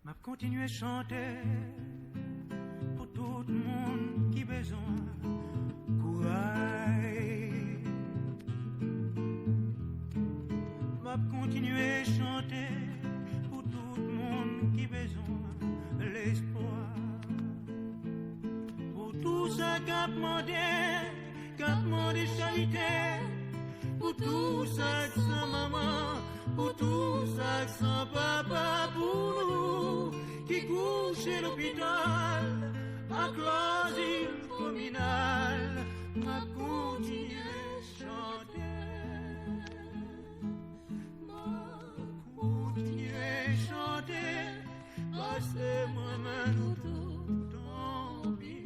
M'a continué à chanter pour tout le monde qui besoin courage. M'a continué à chanter pour tout le monde qui besoin l'espoir. Pour tout ça qu'a demandé charité. Pour tout ça sans maman, pour tout ça sans papa, pour nous qui couchent à l'hôpital, à l'asile communal, m'a continué à chanter, m'a continué à chanter, parce que moi-même tout tant pis.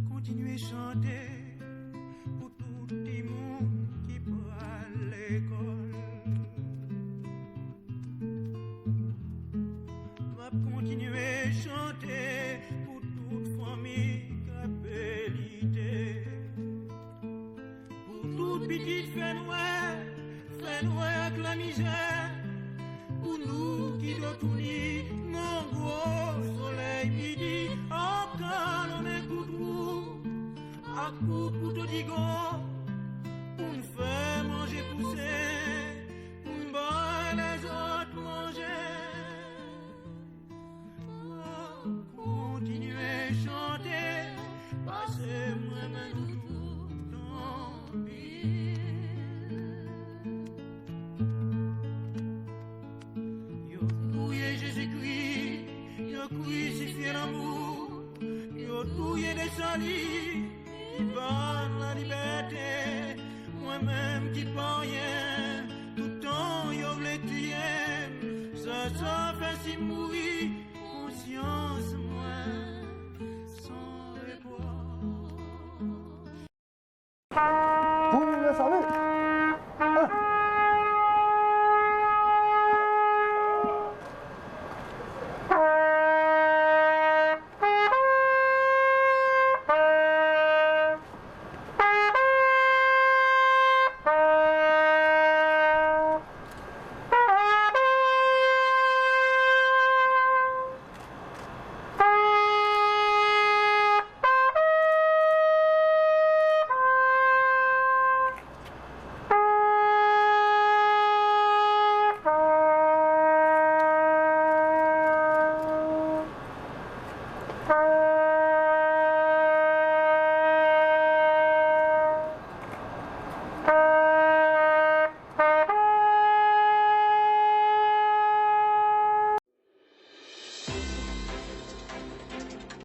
Continuer à chanter pour tout le monde qui va à l'école. M'a continuer à chanter pour toute famille qui a périté. Pour toute petite fait noir avec la misère. Pour nous qui doit tourner mon gros soleil midi, quand on écoute vous. À coup de couteau d'Igon, pour me faire manger pousser, pour me boire les autres manger. Continuer à chanter, passer moi-même tout tant pis. Yo couillé Jésus-Christ, yo crucifié l'amour, yo touillé des salis. Qui va la liberté, moi-même qui pas rien, tout le temps yo v'lait tuer, ça fait si mourir, conscience moi, sans reproche. Pour le salut.